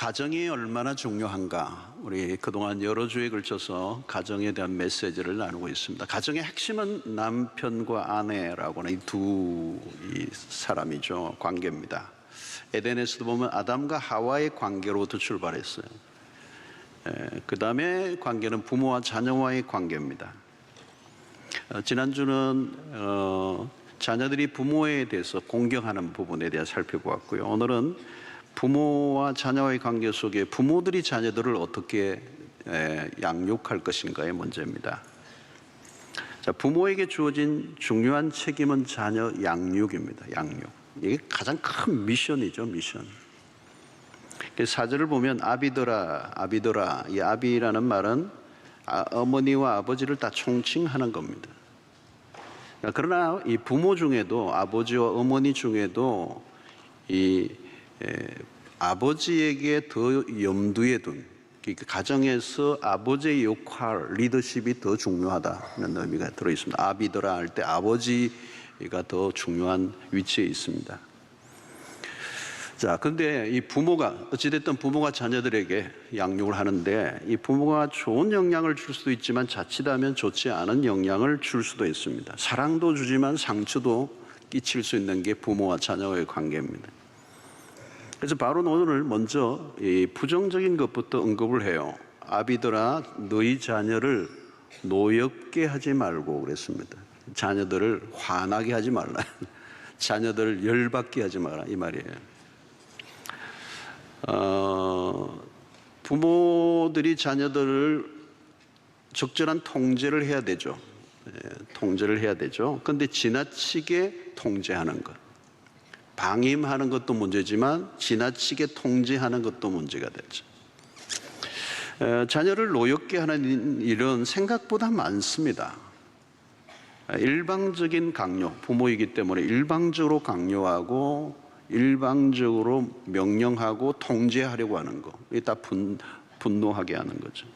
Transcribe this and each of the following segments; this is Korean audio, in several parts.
가정이 얼마나 중요한가, 우리 그동안 여러 주에 걸쳐서 가정에 대한 메시지를 나누고 있습니다. 가정의 핵심은 남편과 아내라고 하는 이 두 사람이죠. 관계입니다. 에덴에서도 보면 아담과 하와의 관계로부터 출발했어요. 그 다음에 관계는 부모와 자녀와의 관계입니다. 지난주는 자녀들이 부모에 대해서 공경하는 부분에 대해 살펴보았고요. 오늘은 부모와 자녀와의 관계 속에 부모들이 자녀들을 어떻게 양육할 것인가의 문제입니다. 자, 부모에게 주어진 중요한 책임은 자녀 양육입니다. 양육. 이게 가장 큰 미션이죠, 미션. 사절을 보면 아비더라, 아비더라. 이 아비라는 말은 어머니와 아버지를 다 총칭하는 겁니다. 그러나 이 부모 중에도, 아버지와 어머니 중에도 아버지에게 더 염두에 둔, 가정에서 아버지의 역할, 리더십이 더 중요하다는 의미가 들어있습니다. 아비더라 할 때 아버지가 더 중요한 위치에 있습니다. 자, 근데 이 부모가, 어찌됐든 부모가 자녀들에게 양육을 하는데 이 부모가 좋은 영향을 줄 수도 있지만 자칫하면 좋지 않은 영향을 줄 수도 있습니다. 사랑도 주지만 상처도 끼칠 수 있는 게 부모와 자녀의 관계입니다. 그래서 바로 오늘 먼저 이 부정적인 것부터 언급을 해요. 아비들아, 너희 자녀를 노엽게 하지 말고 그랬습니다. 자녀들을 화나게 하지 말라. 자녀들을 열받게 하지 마라, 이 말이에요. 부모들이 자녀들을 적절한 통제를 해야 되죠. 통제를 해야 되죠. 그런데 지나치게 통제하는 것, 방임하는 것도 문제지만 지나치게 통제하는 것도 문제가 되죠. 자녀를 노엽게 하는 일은 생각보다 많습니다. 일방적인 강요, 부모이기 때문에 일방적으로 강요하고 일방적으로 명령하고 통제하려고 하는 거, 이게 다 분노하게 하는 거죠.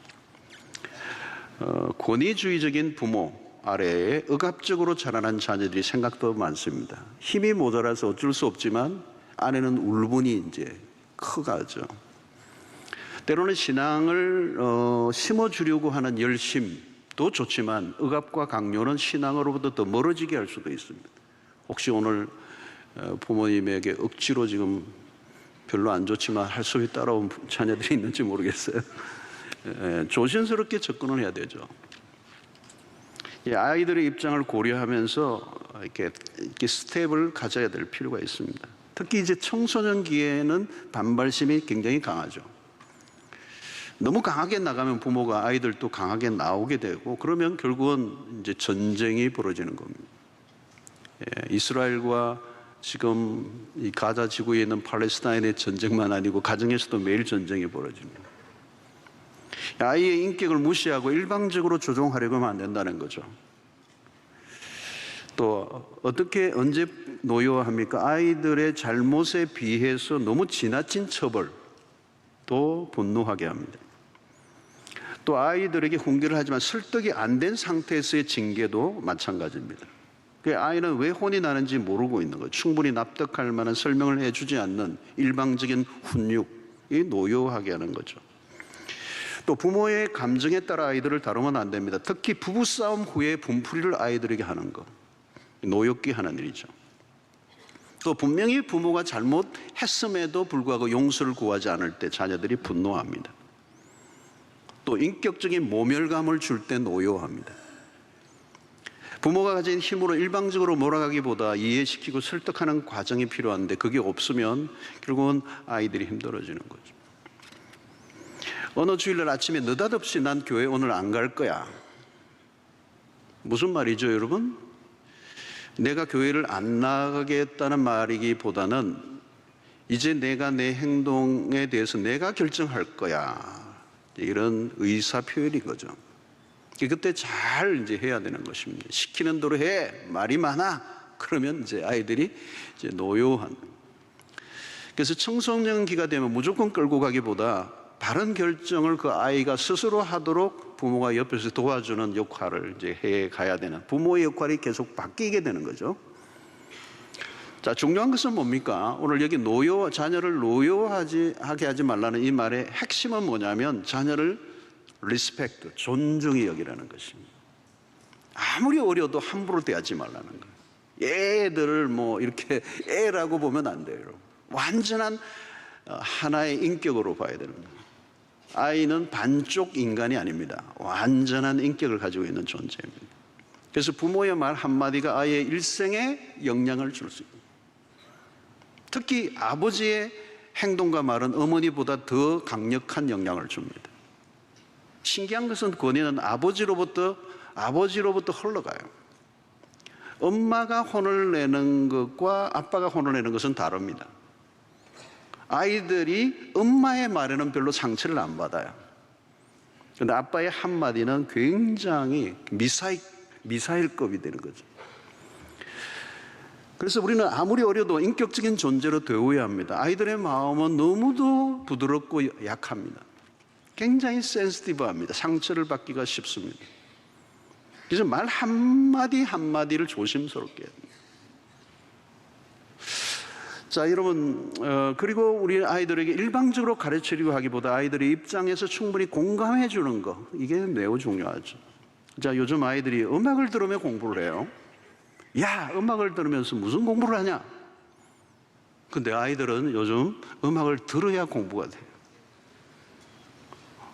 권위주의적인 부모 아래에 억압적으로 자라난 자녀들이 생각도 많습니다. 힘이 모자라서 어쩔 수 없지만 안에는 울분이 이제 커가죠. 때로는 신앙을 심어주려고 하는 열심도 좋지만 억압과 강요는 신앙으로부터 더 멀어지게 할 수도 있습니다. 혹시 오늘 부모님에게 억지로 지금 별로 안 좋지만 할 소리 따라온 자녀들이 있는지 모르겠어요. 조심스럽게 접근을 해야 되죠. 아이들의 입장을 고려하면서 이렇게 스텝을 가져야 될 필요가 있습니다. 특히 이제 청소년기에는 반발심이 굉장히 강하죠. 너무 강하게 나가면 부모가 아이들도 강하게 나오게 되고 그러면 결국은 이제 전쟁이 벌어지는 겁니다. 이스라엘과 지금 이 가자 지구에 있는 팔레스타인의 전쟁만 아니고 가정에서도 매일 전쟁이 벌어집니다. 아이의 인격을 무시하고 일방적으로 조종하려고 하면 안 된다는 거죠. 또 어떻게 언제 노여워합니까? 아이들의 잘못에 비해서 너무 지나친 처벌도 분노하게 합니다. 또 아이들에게 훈계를 하지만 설득이 안 된 상태에서의 징계도 마찬가지입니다. 아이는 왜 혼이 나는지 모르고 있는 거예요. 충분히 납득할 만한 설명을 해주지 않는 일방적인 훈육이 노여워하게 하는 거죠. 또 부모의 감정에 따라 아이들을 다루면 안 됩니다. 특히 부부싸움 후에 분풀이를 아이들에게 하는 것, 노엽게 하는 일이죠. 또 분명히 부모가 잘못했음에도 불구하고 용서를 구하지 않을 때 자녀들이 분노합니다. 또 인격적인 모멸감을 줄 때 노여워합니다. 부모가 가진 힘으로 일방적으로 몰아가기보다 이해시키고 설득하는 과정이 필요한데 그게 없으면 결국은 아이들이 힘들어지는 거죠. 어느 주일날 아침에 느닷없이 난 교회 오늘 안 갈 거야. 무슨 말이죠, 여러분? 내가 교회를 안 나가겠다는 말이기보다는 이제 내가 내 행동에 대해서 내가 결정할 거야. 이런 의사 표현인 거죠. 그때 잘 이제 해야 되는 것입니다. 시키는 대로 해. 말이 많아. 그러면 이제 아이들이 이제 노여워한. 그래서 청소년기가 되면 무조건 끌고 가기보다 바른 결정을 그 아이가 스스로 하도록 부모가 옆에서 도와주는 역할을 이제 해 가야 되는, 부모의 역할이 계속 바뀌게 되는 거죠. 자, 중요한 것은 뭡니까? 오늘 여기 자녀를 하게 하지 말라는 이 말의 핵심은 뭐냐면 자녀를 리스펙트, 존중히 여기라는 것입니다. 아무리 어려도 함부로 대하지 말라는 거예요. 애들을 뭐 이렇게 애라고 보면 안 돼요. 완전한 하나의 인격으로 봐야 되는 거예요. 아이는 반쪽 인간이 아닙니다. 완전한 인격을 가지고 있는 존재입니다. 그래서 부모의 말 한마디가 아이의 일생에 영향을 줄 수 있습니다. 특히 아버지의 행동과 말은 어머니보다 더 강력한 영향을 줍니다. 신기한 것은 권위는 아버지로부터 흘러가요. 엄마가 혼을 내는 것과 아빠가 혼을 내는 것은 다릅니다. 아이들이 엄마의 말에는 별로 상처를 안 받아요. 그런데 아빠의 한마디는 굉장히 미사일급이 되는 거죠. 그래서 우리는 아무리 어려도 인격적인 존재로 되어야 합니다. 아이들의 마음은 너무도 부드럽고 약합니다. 굉장히 센시티브합니다. 상처를 받기가 쉽습니다. 그래서 말 한마디 한마디를 조심스럽게 해야 됩니다. 자, 여러분, 그리고 우리 아이들에게 일방적으로 가르치려고 하기보다 아이들의 입장에서 충분히 공감해 주는 거, 이게 매우 중요하죠. 자, 요즘 아이들이 음악을 들으며 공부를 해요. 야, 음악을 들으면서 무슨 공부를 하냐? 근데 아이들은 요즘 음악을 들어야 공부가 돼요.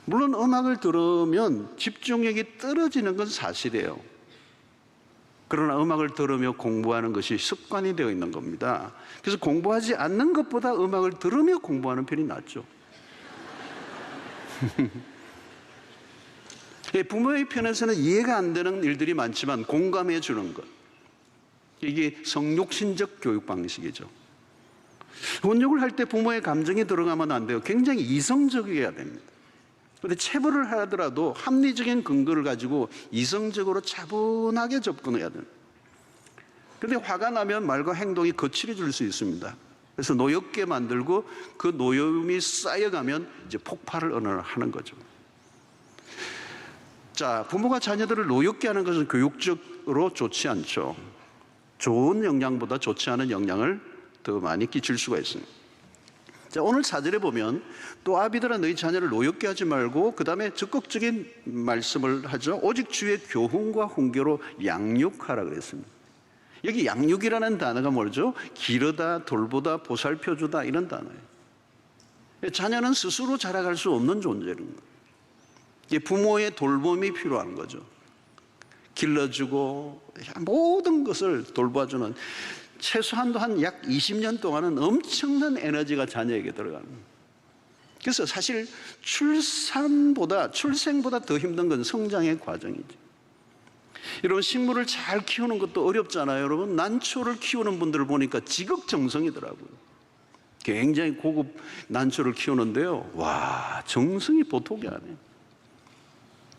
물론 음악을 들으면 집중력이 떨어지는 건 사실이에요. 그러나 음악을 들으며 공부하는 것이 습관이 되어 있는 겁니다. 그래서 공부하지 않는 것보다 음악을 들으며 공부하는 편이 낫죠. 부모의 편에서는 이해가 안 되는 일들이 많지만 공감해 주는 것, 이게 성육신적 교육 방식이죠. 훈육을 할 때 부모의 감정이 들어가면 안 돼요. 굉장히 이성적이어야 됩니다. 그런데 체벌을 하더라도 합리적인 근거를 가지고 이성적으로 차분하게 접근해야 돼요. 그런데 화가 나면 말과 행동이 거칠어질 수 있습니다. 그래서 노엽게 만들고 그 노여움이 쌓여가면 이제 폭발을 하는 거죠. 자, 부모가 자녀들을 노엽게 하는 것은 교육적으로 좋지 않죠. 좋은 영향보다 좋지 않은 영향을 더 많이 끼칠 수가 있습니다. 자, 오늘 4절에 보면 또 아비들아 너희 자녀를 노엽게 하지 말고 그 다음에 적극적인 말씀을 하죠. 오직 주의 교훈과 훈계로 양육하라 그랬습니다. 여기 양육이라는 단어가 뭐죠? 기르다, 돌보다, 보살펴주다 이런 단어예요. 자녀는 스스로 자라갈 수 없는 존재인 거예요. 부모의 돌봄이 필요한 거죠. 길러주고 모든 것을 돌봐주는, 최소한도 한 약 20년 동안은 엄청난 에너지가 자녀에게 들어갑니다. 그래서 사실 출생보다 더 힘든 건 성장의 과정이죠. 여러분, 식물을 잘 키우는 것도 어렵잖아요. 여러분, 난초를 키우는 분들을 보니까 지극정성이더라고요. 굉장히 고급 난초를 키우는데요, 와, 정성이 보통이 아니에요.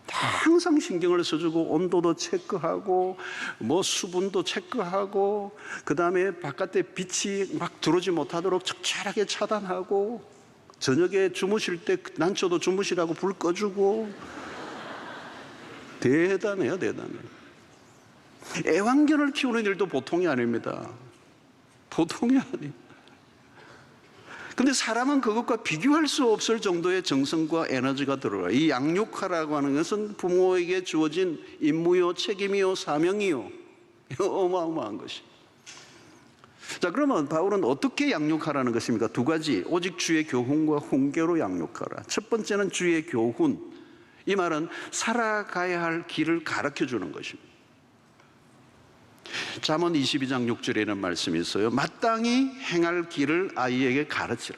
항상 신경을 써주고 온도도 체크하고 뭐 수분도 체크하고 그 다음에 바깥에 빛이 막 들어오지 못하도록 적절하게 차단하고 저녁에 주무실 때 난초도 주무시라고 불 꺼주고 대단해요. 애완견을 키우는 일도 보통이 아닙니다. 보통이 아니에요. 근데 사람은 그것과 비교할 수 없을 정도의 정성과 에너지가 들어가요. 이 양육하라고 하는 것은 부모에게 주어진 임무요, 책임이요, 사명이요. 어마어마한 것이. 자, 그러면 바울은 어떻게 양육하라는 것입니까? 두 가지. 오직 주의 교훈과 훈계로 양육하라. 첫 번째는 주의 교훈. 이 말은 살아가야 할 길을 가르쳐 주는 것입니다. 잠언 22장 6절에는 말씀이 있어요. 마땅히 행할 길을 아이에게 가르치라.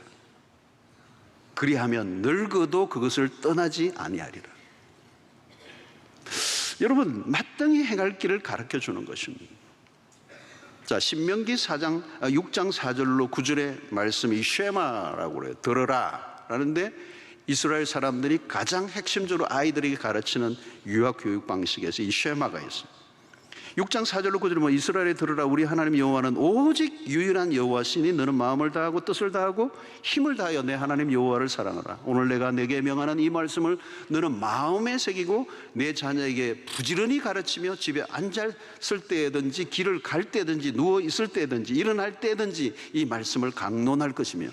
그리하면 늙어도 그것을 떠나지 아니하리라. 여러분, 마땅히 행할 길을 가르쳐 주는 것입니다. 자, 신명기 6장 4절로 9절의 말씀이 쉐마라고 그래요. 들어라 라는데, 이스라엘 사람들이 가장 핵심적으로 아이들에게 가르치는 유아 교육 방식에서 이 쉐마가 있어요. 6장 4절로 9절에 이스라엘에 들으라 우리 하나님 여호와는 오직 유일한 여호와시니 너는 마음을 다하고 뜻을 다하고 힘을 다하여 내 하나님 여호와를 사랑하라. 오늘 내가 내게 명하는 이 말씀을 너는 마음에 새기고 내 자녀에게 부지런히 가르치며 집에 앉았을 때든지 길을 갈 때든지 누워 있을 때든지 일어날 때든지 이 말씀을 강론할 것이며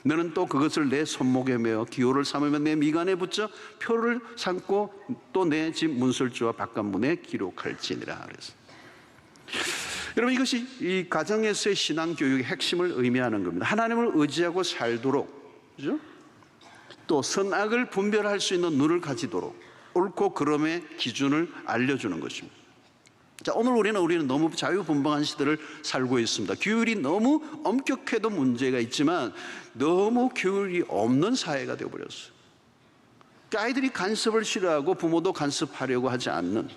너는 또 그것을 내 손목에 메어 기호를 삼으며 내 미간에 붙여 표를 삼고 또 내 집 문설주와 바깥문에 기록할지니라. 그래서 여러분 이것이 이 가정에서의 신앙 교육의 핵심을 의미하는 겁니다. 하나님을 의지하고 살도록, 그죠? 또 선악을 분별할 수 있는 눈을 가지도록 옳고 그름의 기준을 알려주는 것입니다. 자, 오늘 우리는 너무 자유분방한 시대를 살고 있습니다. 규율이 너무 엄격해도 문제가 있지만 너무 규율이 없는 사회가 되어버렸어요. 그러니까 아이들이 간섭을 싫어하고 부모도 간섭하려고 하지 않는,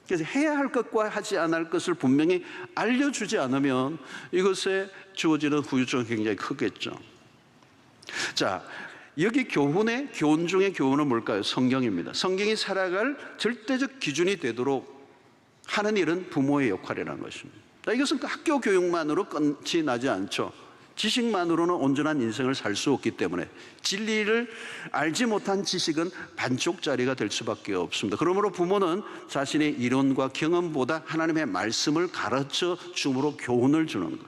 그래서 해야 할 것과 하지 않을 것을 분명히 알려주지 않으면 이것에 주어지는 후유증은 굉장히 크겠죠. 자, 여기 교훈 중에 교훈은 뭘까요? 성경입니다. 성경이 살아갈 절대적 기준이 되도록 하는 일은 부모의 역할이라는 것입니다. 이것은 학교 교육만으로 끝이 나지 않죠. 지식만으로는 온전한 인생을 살 수 없기 때문에 진리를 알지 못한 지식은 반쪽짜리가 될 수밖에 없습니다. 그러므로 부모는 자신의 이론과 경험보다 하나님의 말씀을 가르쳐 줌으로 교훈을 주는 것.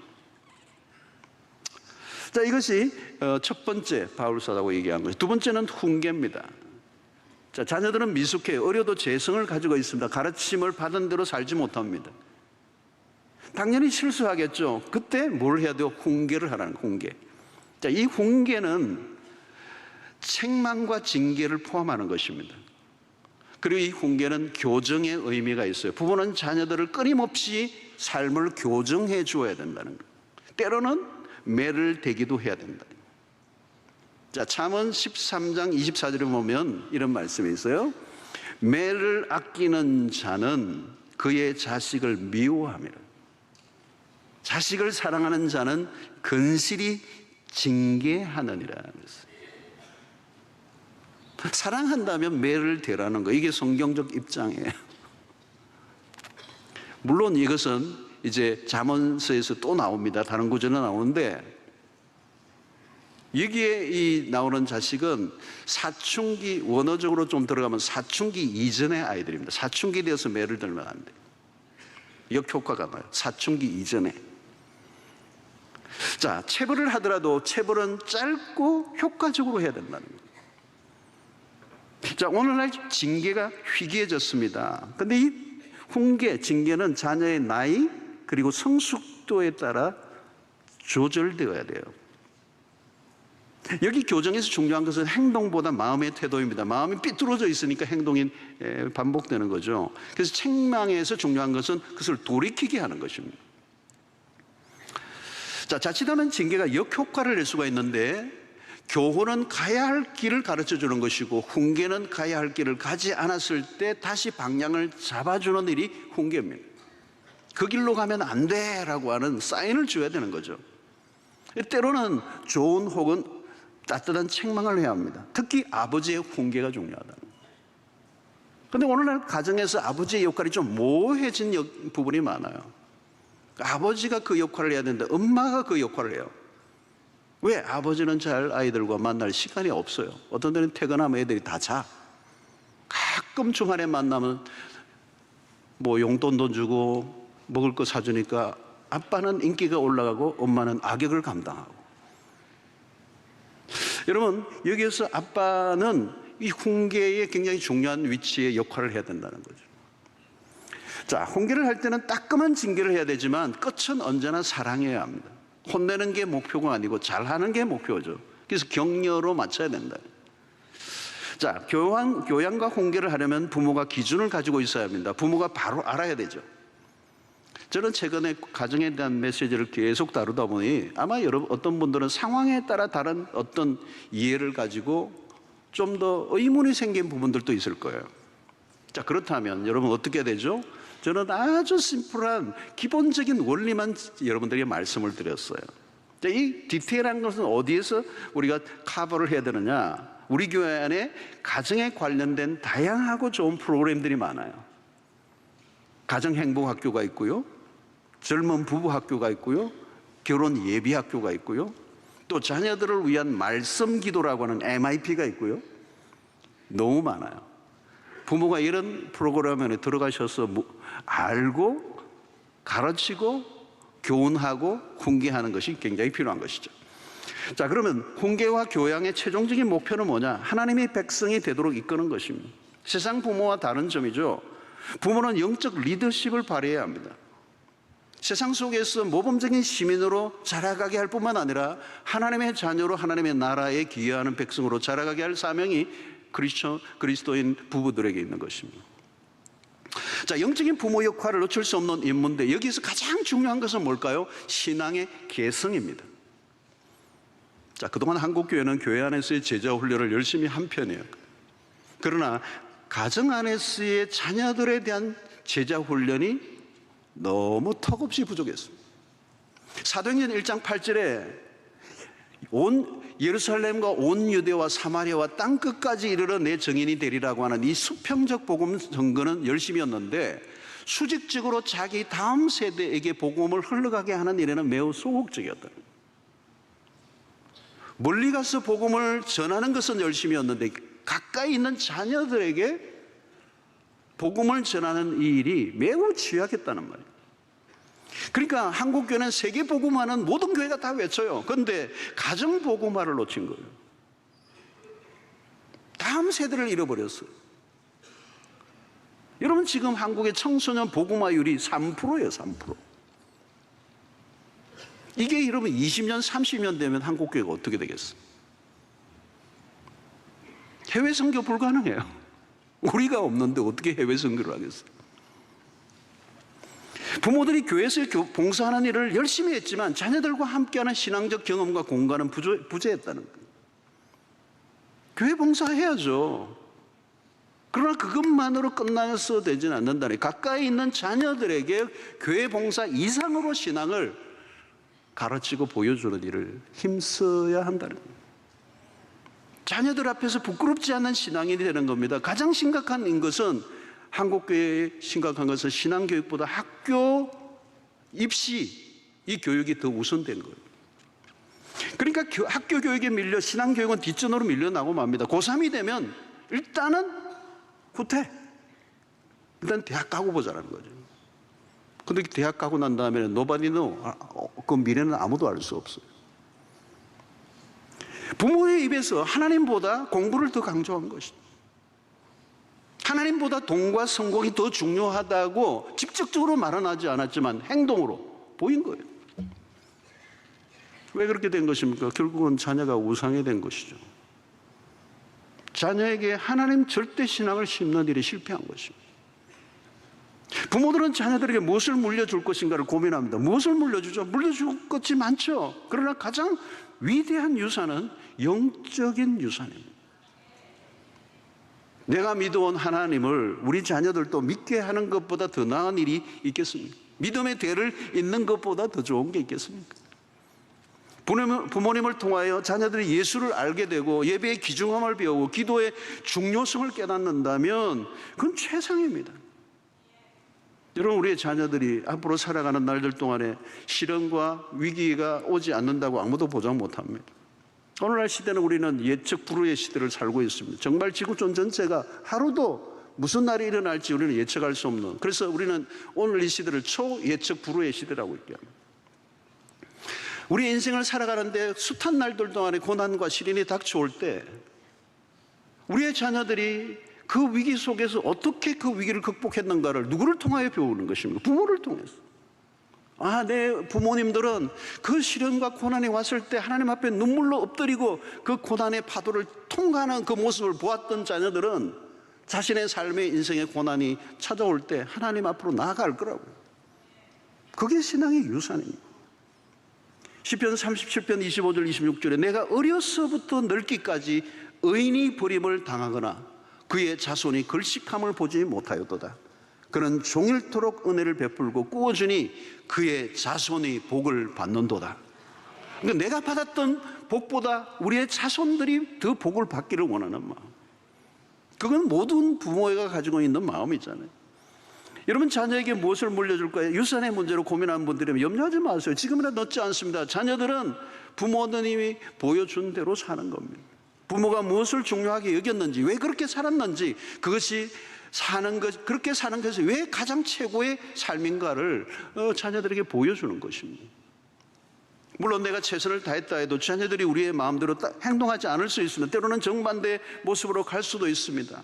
자, 이것이 첫 번째 바울사라고 얘기한 거죠. 두 번째는 훈계입니다. 자, 자녀들은 미숙해요. 어려도 재성을 가지고 있습니다. 가르침을 받은 대로 살지 못합니다. 당연히 실수하겠죠. 그때 뭘 해야 돼요? 훈계를 하라는 거예요. 훈계. 자, 이 훈계는 책망과 징계를 포함하는 것입니다. 그리고 이 훈계는 교정의 의미가 있어요. 부모는 자녀들을 끊임없이 삶을 교정해 주어야 된다는 거예요. 때로는 매를 대기도 해야 된다. 자, 잠언 13장 24절에 보면 이런 말씀이 있어요. 매를 아끼는 자는 그의 자식을 미워함이라. 자식을 사랑하는 자는 근실히 징계하느니라. 사랑한다면 매를 대라는 거, 이게 성경적 입장이에요. 물론 이것은 이제 잠언서에서 또 나옵니다. 다른 구절은 나오는데 여기에 이 나오는 자식은 사춘기, 원어적으로 좀 들어가면 사춘기 이전의 아이들입니다. 사춘기 되어서 매를 들면 안 돼요. 역효과가 나요. 사춘기 이전에. 자, 체벌을 하더라도 체벌은 짧고 효과적으로 해야 된다는 거예요. 자, 오늘날 징계가 희귀해졌습니다. 근데 이 훈계, 징계는 자녀의 나이 그리고 성숙도에 따라 조절되어야 돼요. 여기 교정에서 중요한 것은 행동보다 마음의 태도입니다. 마음이 삐뚤어져 있으니까 행동이 반복되는 거죠. 그래서 책망에서 중요한 것은 그것을 돌이키게 하는 것입니다. 자, 자칫하면 징계가 역효과를 낼 수가 있는데 교훈은 가야 할 길을 가르쳐 주는 것이고 훈계는 가야 할 길을 가지 않았을 때 다시 방향을 잡아주는 일이 훈계입니다. 그 길로 가면 안 돼라고 하는 사인을 줘야 되는 거죠. 때로는 좋은 혹은 따뜻한 책망을 해야 합니다. 특히 아버지의 훈계가 중요하다. 그런데 오늘날 가정에서 아버지의 역할이 좀 모호해진 부분이 많아요. 아버지가 그 역할을 해야 되는데 엄마가 그 역할을 해요. 왜? 아버지는 잘 아이들과 만날 시간이 없어요. 어떤 때는 퇴근하면 애들이 다 자. 가끔 주말에 만나면 뭐 용돈도 주고 먹을 거 사주니까 아빠는 인기가 올라가고 엄마는 악역을 감당하고. 여러분, 여기에서 아빠는 이 훈계에 굉장히 중요한 위치에 역할을 해야 된다는 거죠. 자, 훈계를 할 때는 따끔한 징계를 해야 되지만 끝은 언제나 사랑해야 합니다. 혼내는 게 목표가 아니고 잘하는 게 목표죠. 그래서 격려로 맞춰야 된다. 자, 교양과 훈계를 하려면 부모가 기준을 가지고 있어야 합니다. 부모가 바로 알아야 되죠. 저는 최근에 가정에 대한 메시지를 계속 다루다 보니 아마 여러분 어떤 분들은 상황에 따라 다른 어떤 이해를 가지고 좀 더 의문이 생긴 부분들도 있을 거예요. 자, 그렇다면 여러분 어떻게 해야 되죠? 저는 아주 심플한 기본적인 원리만 여러분들에게 말씀을 드렸어요. 자, 이 디테일한 것은 어디에서 우리가 커버를 해야 되느냐? 우리 교회 안에 가정에 관련된 다양하고 좋은 프로그램들이 많아요. 가정행복학교가 있고요. 젊은 부부학교가 있고요. 결혼 예비학교가 있고요. 또 자녀들을 위한 말씀기도라고 하는 MIP가 있고요. 너무 많아요. 부모가 이런 프로그램에 들어가셔서 알고 가르치고 교훈하고 훈계하는 것이 굉장히 필요한 것이죠. 자, 그러면 훈계와 교양의 최종적인 목표는 뭐냐? 하나님의 백성이 되도록 이끄는 것입니다. 세상 부모와 다른 점이죠. 부모는 영적 리더십을 발휘해야 합니다. 세상 속에서 모범적인 시민으로 자라가게 할 뿐만 아니라 하나님의 자녀로 하나님의 나라에 기여하는 백성으로 자라가게 할 사명이 그리스도인 부부들에게 있는 것입니다. 자, 영적인 부모 역할을 놓칠 수 없는 인문데 여기서 가장 중요한 것은 뭘까요? 신앙의 계승입니다. 자, 그동안 한국교회는 교회 안에서의 제자 훈련을 열심히 한 편이에요. 그러나 가정 안에서의 자녀들에 대한 제자 훈련이 너무 턱없이 부족했습니다. 사도행전 1장 8절에 온 예루살렘과 온 유대와 사마리아와 땅끝까지 이르러 내 증인이 되리라고 하는 이 수평적 복음 선거는 열심이었는데 수직적으로 자기 다음 세대에게 복음을 흘러가게 하는 일에는 매우 소극적이었다. 멀리 가서 복음을 전하는 것은 열심이었는데 가까이 있는 자녀들에게 복음을 전하는 이 일이 매우 취약했다는 말이에요. 그러니까 한국교회는 세계 복음화는 모든 교회가 다 외쳐요. 그런데 가정 복음화를 놓친 거예요. 다음 세대를 잃어버렸어요. 여러분, 지금 한국의 청소년 복음화율이 3%예요. 3%. 이게 여러분 20년, 30년 되면 한국교회가 어떻게 되겠어요? 해외 선교 불가능해요. 우리가 없는데 어떻게 해외 선교를 하겠어요? 부모들이 교회에서 봉사하는 일을 열심히 했지만 자녀들과 함께하는 신앙적 경험과 공간은 부재했다는 거예요. 교회 봉사해야죠. 그러나 그것만으로 끝나서 되지는 않는다니. 가까이 있는 자녀들에게 교회 봉사 이상으로 신앙을 가르치고 보여주는 일을 힘써야 한다는 거예요. 자녀들 앞에서 부끄럽지 않은 신앙인이 되는 겁니다. 가장 심각한 것은 한국교회에 심각한 것은 신앙교육보다 학교 입시 이 교육이 더 우선된 거예요. 그러니까 학교 교육에 밀려 신앙교육은 뒷전으로 밀려나고 맙니다. 고3이 되면 일단은 후퇴. 일단 대학 가고 보자는 거죠. 근데 대학 가고 난 다음에는 nobody know. 그 미래는 아무도 알 수 없어요. 부모의 입에서 하나님보다 공부를 더 강조한 것이죠. 하나님보다 돈과 성공이 더 중요하다고 직접적으로 말은 하지 않았지만 행동으로 보인 거예요. 왜 그렇게 된 것입니까? 결국은 자녀가 우상이 된 것이죠. 자녀에게 하나님 절대 신앙을 심는 일에 실패한 것입니다. 부모들은 자녀들에게 무엇을 물려줄 것인가를 고민합니다. 무엇을 물려주죠? 물려줄 것이 많죠. 그러나 가장 위대한 유산은 영적인 유산입니다. 내가 믿어온 하나님을 우리 자녀들도 믿게 하는 것보다 더 나은 일이 있겠습니까? 믿음의 대를 잇는 것보다 더 좋은 게 있겠습니까? 부모님을 통하여 자녀들이 예수를 알게 되고 예배의 귀중함을 배우고 기도의 중요성을 깨닫는다면 그건 최상입니다. 여러분, 우리의 자녀들이 앞으로 살아가는 날들 동안에 시련과 위기가 오지 않는다고 아무도 보장 못합니다. 오늘날 시대는 우리는 예측 불허의 시대를 살고 있습니다. 정말 지구촌 전체가 하루도 무슨 날이 일어날지 우리는 예측할 수 없는, 그래서 우리는 오늘 이 시대를 초예측 불허의 시대라고 얘기합니다. 우리 인생을 살아가는데 숱한 날들 동안에 고난과 시련이 닥쳐올 때 우리의 자녀들이 그 위기 속에서 어떻게 그 위기를 극복했는가를 누구를 통하여 배우는 것입니까? 부모를 통해서. 내 부모님들은 그 시련과 고난이 왔을 때 하나님 앞에 눈물로 엎드리고 그 고난의 파도를 통과하는 그 모습을 보았던 자녀들은 자신의 삶의 인생의 고난이 찾아올 때 하나님 앞으로 나아갈 거라고요. 그게 신앙의 유산입니다. 시편 37편 25절 26절에 내가 어려서부터 늙기까지 의인이 버림을 당하거나 그의 자손이 걸식함을 보지 못하였도다. 그는 종일토록 은혜를 베풀고 꾸어주니 그의 자손이 복을 받는도다. 그러니까 내가 받았던 복보다 우리의 자손들이 더 복을 받기를 원하는 마음. 그건 모든 부모가 가지고 있는 마음이잖아요. 여러분, 자녀에게 무엇을 물려줄 거예요? 유산의 문제로 고민하는 분들이면 염려하지 마세요. 지금이라도 늦지 않습니다. 자녀들은 부모님이 보여준 대로 사는 겁니다. 부모가 무엇을 중요하게 여겼는지, 왜 그렇게 살았는지, 그것이 사는 것, 그렇게 사는 것이 왜 가장 최고의 삶인가를 자녀들에게 보여주는 것입니다. 물론 내가 최선을 다했다 해도 자녀들이 우리의 마음대로 행동하지 않을 수 있습니다. 때로는 정반대의 모습으로 갈 수도 있습니다.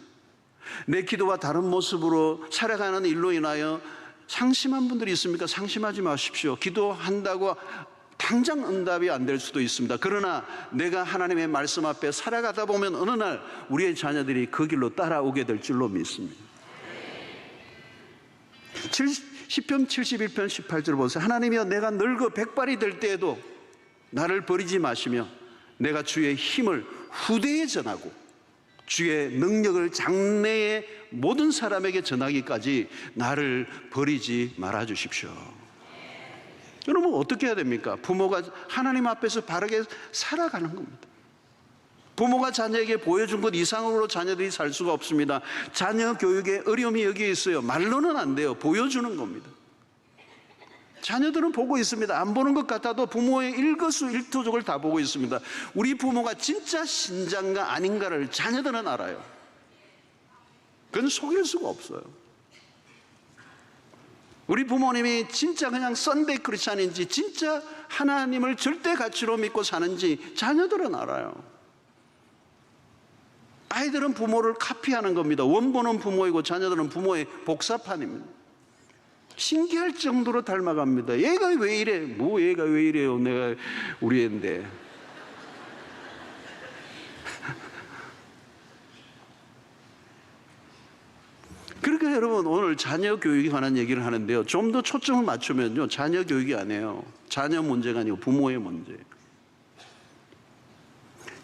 내 기도와 다른 모습으로 살아가는 일로 인하여 상심한 분들이 있습니까? 상심하지 마십시오. 기도한다고 당장 응답이 안 될 수도 있습니다. 그러나 내가 하나님의 말씀 앞에 살아가다 보면 어느 날 우리의 자녀들이 그 길로 따라오게 될 줄로 믿습니다. 시편 71편 18절 보세요. 하나님이여, 내가 늙어 백발이 될 때에도 나를 버리지 마시며 내가 주의 힘을 후대에 전하고 주의 능력을 장래의 모든 사람에게 전하기까지 나를 버리지 말아 주십시오. 여러분, 어떻게 해야 됩니까? 부모가 하나님 앞에서 바르게 살아가는 겁니다. 부모가 자녀에게 보여준 것 이상으로 자녀들이 살 수가 없습니다. 자녀 교육에 어려움이 여기에 있어요. 말로는 안 돼요. 보여주는 겁니다. 자녀들은 보고 있습니다. 안 보는 것 같아도 부모의 일거수일투족을 다 보고 있습니다. 우리 부모가 진짜 신자인가 아닌가를 자녀들은 알아요. 그건 속일 수가 없어요. 우리 부모님이 진짜 그냥 썬데이 크리스찬인지 진짜 하나님을 절대 가치로 믿고 사는지 자녀들은 알아요. 아이들은 부모를 카피하는 겁니다. 원본은 부모이고 자녀들은 부모의 복사판입니다. 신기할 정도로 닮아갑니다. 얘가 왜 이래? 뭐 얘가 왜 이래요? 내가 우리 애인데. 그러니까 여러분, 오늘 자녀 교육에 관한 얘기를 하는데요, 좀 더 초점을 맞추면요, 자녀 교육이 아니에요. 자녀 문제가 아니고 부모의 문제예요.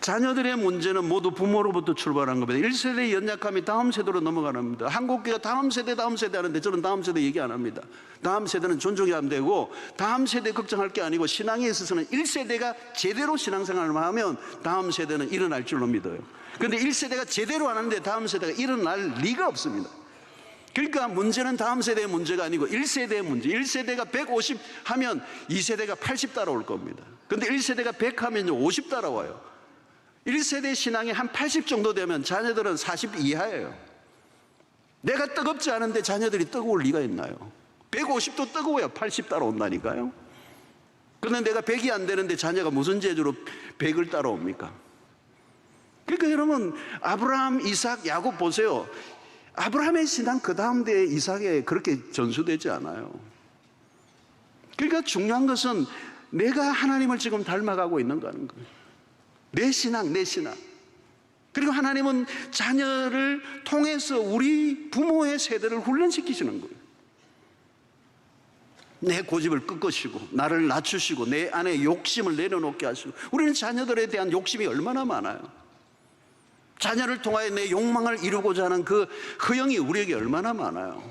자녀들의 문제는 모두 부모로부터 출발한 겁니다. 1세대의 연약함이 다음 세대로 넘어가는 겁니다. 한국교회가 다음 세대 하는데 저는 다음 세대 얘기 안 합니다. 다음 세대는 존중하면 되고, 다음 세대 걱정할 게 아니고, 신앙에 있어서는 1세대가 제대로 신앙생활을 하면 다음 세대는 일어날 줄로 믿어요. 그런데 1세대가 제대로 안 하는데 다음 세대가 일어날 리가 없습니다. 그러니까 문제는 다음 세대의 문제가 아니고 1세대의 문제. 1세대가 150 하면 2세대가 80 따라올 겁니다. 그런데 1세대가 100 하면 50 따라와요. 1세대 신앙이 한 80 정도 되면 자녀들은 40 이하예요. 내가 뜨겁지 않은데 자녀들이 뜨거울 리가 있나요? 150도 뜨거워야 80 따라온다니까요. 그런데 내가 100이 안 되는데 자녀가 무슨 재주로 100을 따라옵니까? 그러니까 여러분, 아브라함, 이삭, 야곱 보세요. 아브라함의 신앙 그 다음 대에 이삭에 그렇게 전수되지 않아요. 그러니까 중요한 것은 내가 하나님을 지금 닮아가고 있는가 하는 거예요. 내 신앙. 그리고 하나님은 자녀를 통해서 우리 부모의 세대를 훈련시키시는 거예요. 내 고집을 꺾으시고 나를 낮추시고 내 안에 욕심을 내려놓게 하시고. 우리는 자녀들에 대한 욕심이 얼마나 많아요. 자녀를 통하여 내 욕망을 이루고자 하는 그 허영이 우리에게 얼마나 많아요.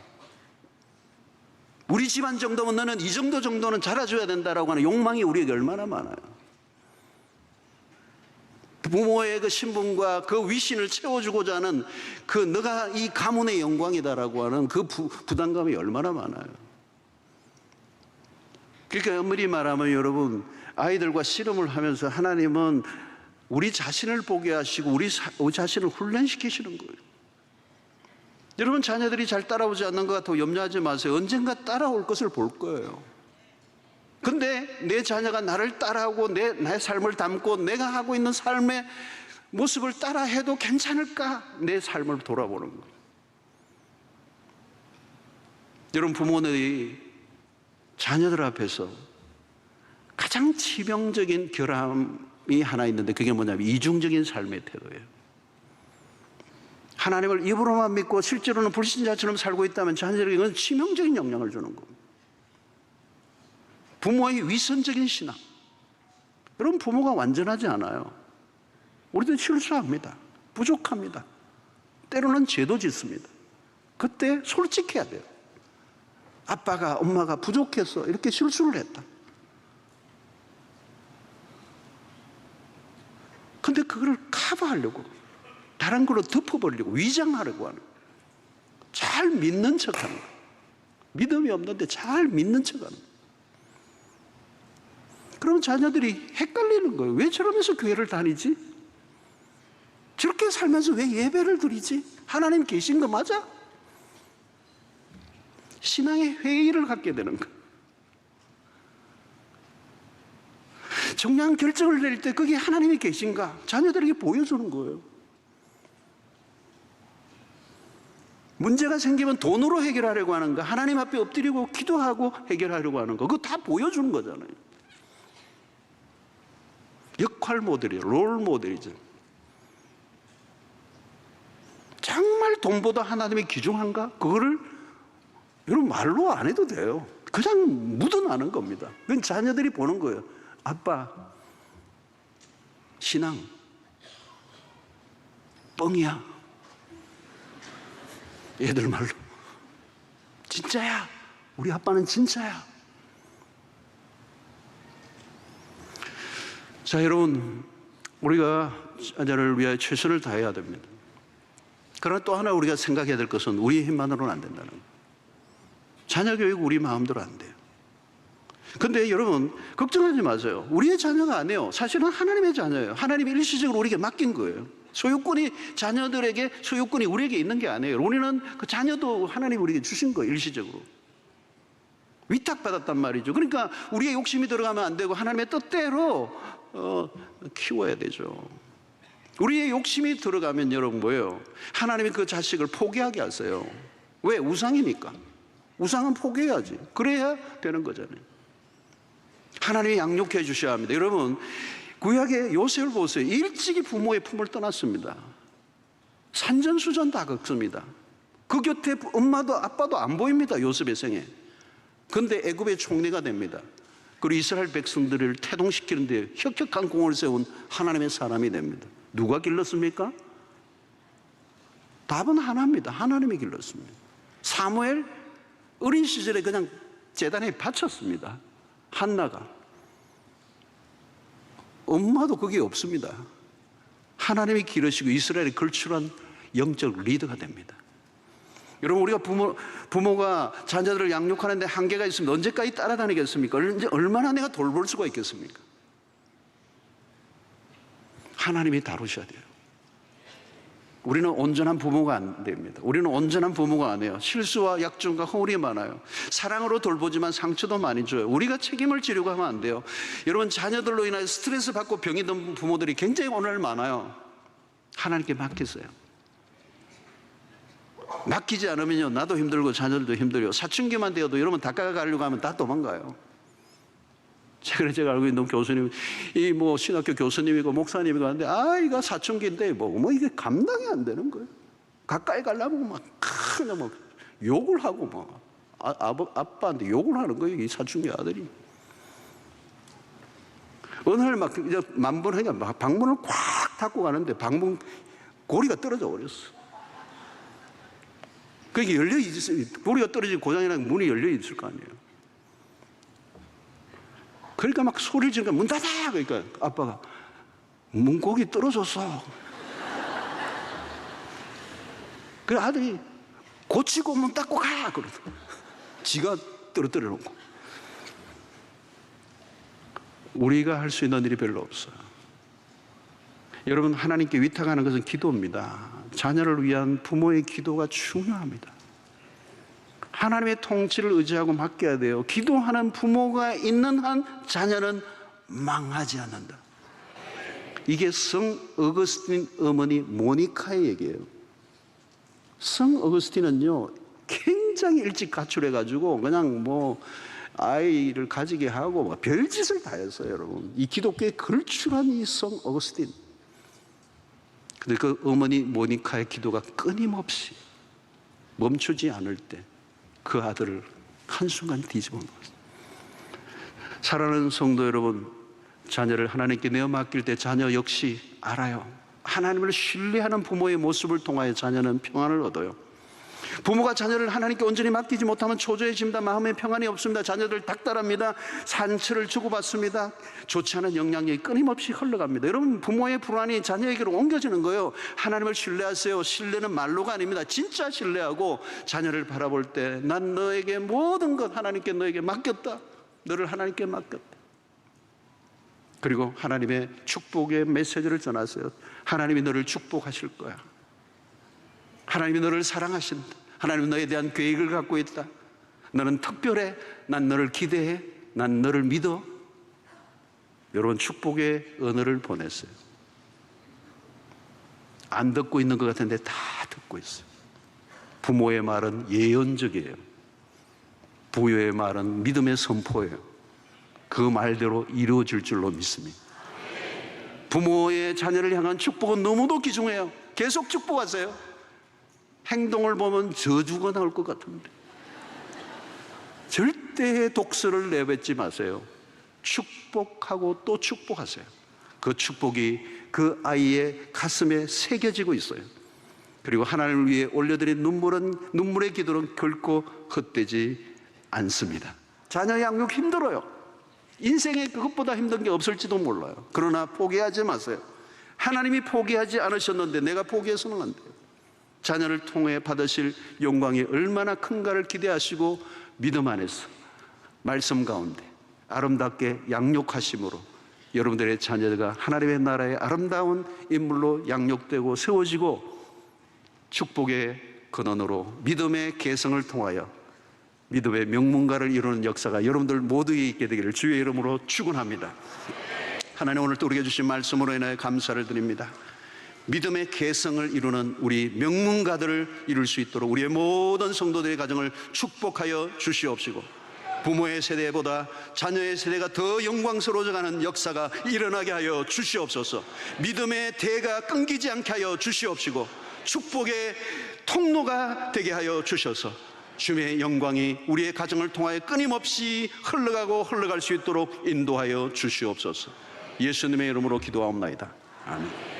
우리 집안 정도면 너는 이 정도는 자라줘야 된다라고 하는 욕망이 우리에게 얼마나 많아요. 부모의 그 신분과 그 위신을 채워주고자 하는 그 너가 이 가문의 영광이다라고 하는 그 부담감이 얼마나 많아요. 그러니까 엄밀히 말하면 여러분, 아이들과 씨름을 하면서 하나님은 우리 자신을 보게 하시고 우리 자신을 훈련시키시는 거예요. 여러분, 자녀들이 잘 따라오지 않는 것 같아도 염려하지 마세요. 언젠가 따라올 것을 볼 거예요. 근데 내 자녀가 나를 따라하고 나의 삶을 담고 내가 하고 있는 삶의 모습을 따라해도 괜찮을까? 내 삶을 돌아보는 거예요. 여러분, 부모들이 자녀들 앞에서 가장 치명적인 결함이 하나 있는데 그게 뭐냐면 이중적인 삶의 태도예요. 하나님을 입으로만 믿고 실제로는 불신자처럼 살고 있다면 자녀들에게 이건 치명적인 영향을 주는 겁니다. 부모의 위선적인 신앙. 여러분, 부모가 완전하지 않아요. 우리도 실수합니다. 부족합니다. 때로는 죄도 짓습니다. 그때 솔직해야 돼요. 아빠가, 엄마가 부족해서 이렇게 실수를 했다. 근데 그걸 커버하려고, 다른 걸로 덮어버리려고, 위장하려고 하는, 잘 믿는 척하는 거예요. 믿음이 없는데 잘 믿는 척하는. 그러면 자녀들이 헷갈리는 거예요. 왜 저러면서 교회를 다니지? 저렇게 살면서 왜 예배를 드리지? 하나님 계신 거 맞아? 신앙의 회의를 갖게 되는 거예요. 중요한 결정을 내릴 때 거기에 하나님이 계신가? 자녀들에게 보여주는 거예요. 문제가 생기면 돈으로 해결하려고 하는 거, 하나님 앞에 엎드리고 기도하고 해결하려고 하는 거, 그거 다 보여주는 거잖아요. 역할 모델이에요. 롤 모델이죠. 정말 돈보다 하나님이 귀중한가? 그거를 여러분 말로 안 해도 돼요. 그냥 묻어나는 겁니다. 그건 자녀들이 보는 거예요. 아빠, 신앙 뻥이야. 얘들 말로 진짜야. 우리 아빠는 진짜야. 자, 여러분, 우리가 자녀를 위하여 최선을 다해야 됩니다. 그러나 또 하나 우리가 생각해야 될 것은 우리의 힘만으로는 안 된다는 거예요. 자녀 교육 우리 마음대로 안 돼요. 근데 여러분 걱정하지 마세요. 우리의 자녀가 아니에요. 사실은 하나님의 자녀예요. 하나님이 일시적으로 우리에게 맡긴 거예요. 소유권이 자녀들에게, 소유권이 우리에게 있는 게 아니에요. 우리는 그 자녀도 하나님이 우리에게 주신 거예요. 일시적으로 위탁받았단 말이죠. 그러니까 우리의 욕심이 들어가면 안 되고 하나님의 뜻대로 키워야 되죠. 우리의 욕심이 들어가면 여러분 뭐예요? 하나님이 그 자식을 포기하게 하세요. 왜? 우상이니까. 우상은 포기해야지. 그래야 되는 거잖아요. 하나님이 양육해 주셔야 합니다. 여러분, 구약의 요셉을 보세요. 일찍이 부모의 품을 떠났습니다. 산전수전 다 겪습니다. 그 곁에 엄마도 아빠도 안 보입니다. 요셉의 생에. 그런데 애굽의 총리가 됩니다. 그리고 이스라엘 백성들을 태동시키는 데 혁혁한 공을 세운 하나님의 사람이 됩니다. 누가 길렀습니까? 답은 하나입니다. 하나님이 길렀습니다. 사무엘 어린 시절에 그냥 제단에 바쳤습니다. 한나가. 엄마도 그게 없습니다. 하나님이 기르시고 이스라엘이 걸출한 영적 리더가 됩니다. 여러분, 우리가 부모가 자녀들을 양육하는데 한계가 있으면 언제까지 따라다니겠습니까? 얼마나 내가 돌볼 수가 있겠습니까? 하나님이 다루셔야 돼요. 우리는 온전한 부모가 안 됩니다. 우리는 온전한 부모가 아니에요. 실수와 약점과 허물이 많아요. 사랑으로 돌보지만 상처도 많이 줘요. 우리가 책임을 지려고 하면 안 돼요. 여러분, 자녀들로 인하여 스트레스 받고 병이 든 부모들이 굉장히 오늘 많아요. 하나님께 맡기세요. 맡기지 않으면요, 나도 힘들고 자녀들도 힘들어요. 사춘기만 되어도 여러분 닦아가려고 하면 다 도망가요. 최근에 제가 알고 있는 교수님, 신학교 교수님이고 목사님이고 하는데, 아이가 사춘기인데 이게 감당이 안 되는 거예요. 가까이 가려면 그냥 욕을 하고 아빠한테 욕을 하는 거예요. 이 사춘기 아들이. 어느 날 이제 만번하니까 방문을 꽉 닫고 가는데 방문 고리가 떨어져 버렸어. 그게 열려 있어요. 고리가 떨어진 고장이라는 문이 열려 있을 거 아니에요. 그러니까 막 소리를 지르니까 문 닫아! 그러니까 아빠가 문고기 떨어졌어. 그 아들이 고치고 문 닫고 가! 그러더라고. 지가 떨어뜨려 놓고. 우리가 할 수 있는 일이 별로 없어요. 여러분, 하나님께 위탁하는 것은 기도입니다. 자녀를 위한 부모의 기도가 중요합니다. 하나님의 통치를 의지하고 맡겨야 돼요. 기도하는 부모가 있는 한 자녀는 망하지 않는다. 이게 성 어거스틴 어머니 모니카의 얘기예요. 성 어거스틴은요, 굉장히 일찍 가출해가지고 그냥 아이를 가지게 하고 별짓을 다 했어요, 여러분. 이 기독교에 걸출한 이 성 어거스틴. 근데 그 어머니 모니카의 기도가 끊임없이 멈추지 않을 때 그 아들을 한순간 뒤집어 놓았어요. 사랑하는 성도 여러분, 자녀를 하나님께 내어 맡길 때 자녀 역시 알아요. 하나님을 신뢰하는 부모의 모습을 통하여 자녀는 평안을 얻어요. 부모가 자녀를 하나님께 온전히 맡기지 못하면 초조해집니다. 마음에 평안이 없습니다. 자녀들 닥달합니다. 상처를 주고받습니다. 좋지 않은 영향력이 끊임없이 흘러갑니다. 여러분, 부모의 불안이 자녀에게로 옮겨지는 거예요. 하나님을 신뢰하세요. 신뢰는 말로가 아닙니다. 진짜 신뢰하고 자녀를 바라볼 때 난 너에게 모든 것 하나님께 너에게 맡겼다. 너를 하나님께 맡겼다. 그리고 하나님의 축복의 메시지를 전하세요. 하나님이 너를 축복하실 거야. 하나님이 너를 사랑하신다. 하나님은 너에 대한 계획을 갖고 있다. 너는 특별해. 난 너를 기대해. 난 너를 믿어. 여러분, 축복의 언어를 보냈어요. 안 듣고 있는 것 같은데 다 듣고 있어요. 부모의 말은 예언적이에요. 부모의 말은 믿음의 선포예요. 그 말대로 이루어질 줄로 믿습니다. 부모의 자녀를 향한 축복은 너무도 귀중해요. 계속 축복하세요. 행동을 보면 저주가 나올 것 같은데 절대 독설을 내뱉지 마세요. 축복하고 또 축복하세요. 그 축복이 그 아이의 가슴에 새겨지고 있어요. 그리고 하나님을 위해 올려드린 눈물의 기도는 결코 헛되지 않습니다. 자녀 양육 힘들어요. 인생에 그것보다 힘든 게 없을지도 몰라요. 그러나 포기하지 마세요. 하나님이 포기하지 않으셨는데 내가 포기해서는 안 돼요. 자녀를 통해 받으실 영광이 얼마나 큰가를 기대하시고 믿음 안에서 말씀 가운데 아름답게 양육하심으로 여러분들의 자녀가 하나님의 나라의 아름다운 인물로 양육되고 세워지고 축복의 근원으로 믿음의 계성을 통하여 믿음의 명문가를 이루는 역사가 여러분들 모두에 있게 되기를 주의 이름으로 축원합니다. 하나님, 오늘 또 우리에게 주신 말씀으로 인하여 감사를 드립니다. 믿음의 계성을 이루는 우리 명문가들을 이룰 수 있도록 우리의 모든 성도들의 가정을 축복하여 주시옵시고, 부모의 세대보다 자녀의 세대가 더 영광스러워져가는 역사가 일어나게 하여 주시옵소서. 믿음의 대가 끊기지 않게 하여 주시옵시고, 축복의 통로가 되게 하여 주셔서 주님의 영광이 우리의 가정을 통하여 끊임없이 흘러갈 수 있도록 인도하여 주시옵소서. 예수님의 이름으로 기도하옵나이다. 아멘.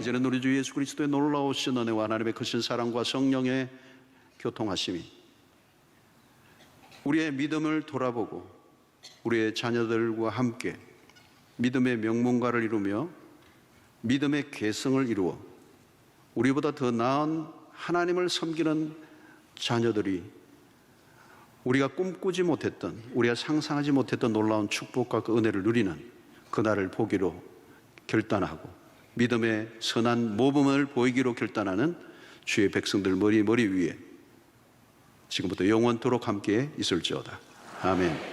이제는 우리 주 예수 그리스도의 놀라우신 은혜와 하나님의 크신 사랑과 성령의 교통하심이 우리의 믿음을 돌아보고 우리의 자녀들과 함께 믿음의 명문가를 이루며 믿음의 계승을 이루어 우리보다 더 나은 하나님을 섬기는 자녀들이 우리가 꿈꾸지 못했던, 우리가 상상하지 못했던 놀라운 축복과 그 은혜를 누리는 그날을 보기로 결단하고 믿음의 선한 모범을 보이기로 결단하는 주의 백성들 머리 위에 지금부터 영원토록 함께 있을지어다. 아멘.